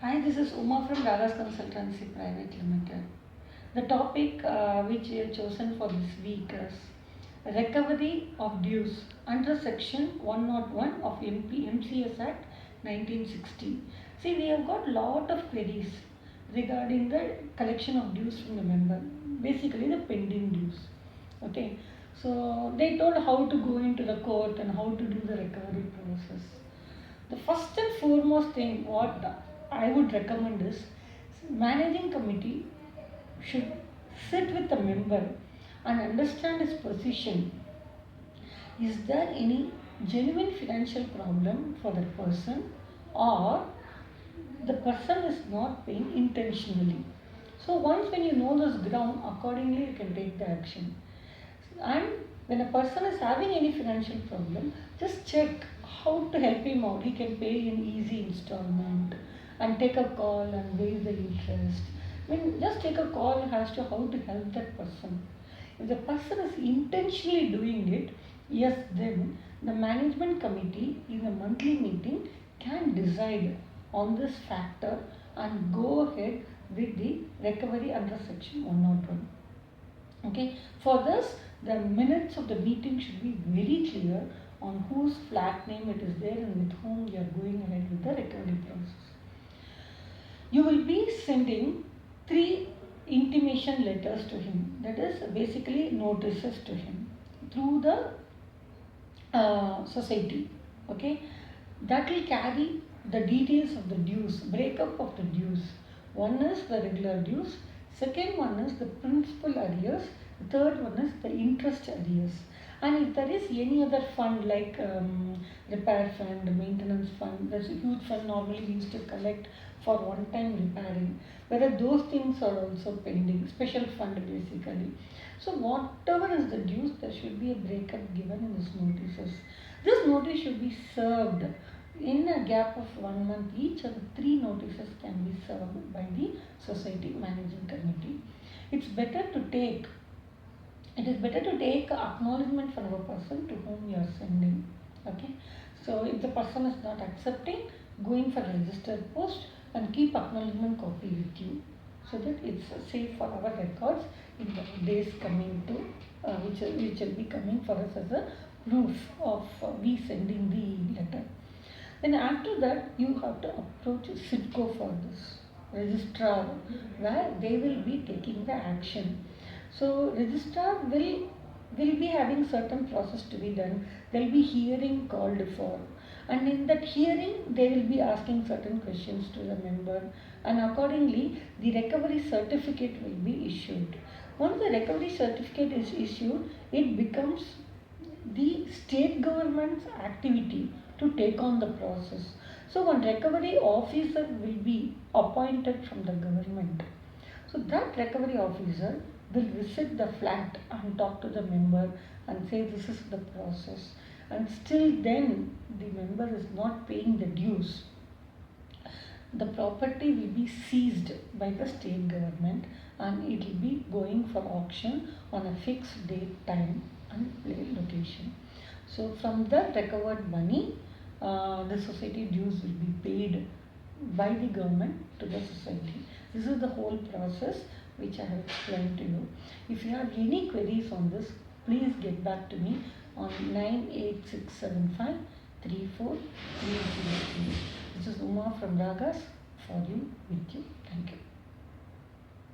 Hi, this is Uma from Ragas Consultancy Private Limited. The topic which we have chosen for this week is recovery of dues under section 101 of MCS Act 1960. See, we have got lot of queries regarding the collection of dues from the member, basically the pending dues. Okay, so they told how to go into the court and how to do the recovery process. The first and foremost thing what I would recommend is managing committee should sit with the member and understand his position. Is there any genuine financial problem for the person, or the person is not paying intentionally? So once when you know this ground, accordingly you can take the action. And when a person is having any financial problem, just check how to help him out. He can pay in easy installment and take a call and waive the interest. I mean, just take a call as to how to help that person. If the person is intentionally doing it, yes, then the management committee in a monthly meeting can decide on this factor and go ahead with the recovery under section 101. Okay, for this, the minutes of the meeting should be very clear on whose flat name it is there and with whom you are going ahead with the recovery process. You will be sending 3 intimation letters to him, that is basically notices to him through the society. Okay, that will carry the details of the dues, breakup of the dues. One is the regular dues, second one is the principal arrears, the third one is the interest arrears. And if there is any other fund like repair fund, maintenance fund, there's a huge fund normally we used to collect for one time repairing, whether those things are also pending, special fund basically. So whatever is the dues, there should be a breakup given in this notices. This notice should be served in a gap of 1 month each, and 3 notices can be served by the society managing committee. It's better to take it is better to take acknowledgement from a person to whom you are sending. Okay, so if the person is not accepting, going for registered post and keep acknowledgement copy with you, so that it's safe for our records in the days coming to which will be coming for us as a proof of we sending the letter. Then after that, you have to approach SIDCO for this registrar, where they will be taking the action. So registrar will be having certain process to be done. There will be hearing called for, and in that hearing they will be asking certain questions to the member, and accordingly the recovery certificate will be issued. Once the recovery certificate is issued, it becomes the state government's activity to take on the process. So one recovery officer will be appointed from the government. So that recovery officer will visit the flat and talk to the member and say this is the process. And still then the member is not paying the dues, the property will be seized by the state government and it will be going for auction on a fixed date, time and location. So from the recovered money, the society dues will be paid by the government to the society. This is the whole process which I have explained to you. If you have any queries on this, please get back to me on 98675 34303. This is Uma from Ragas, for you, with you. Thank you.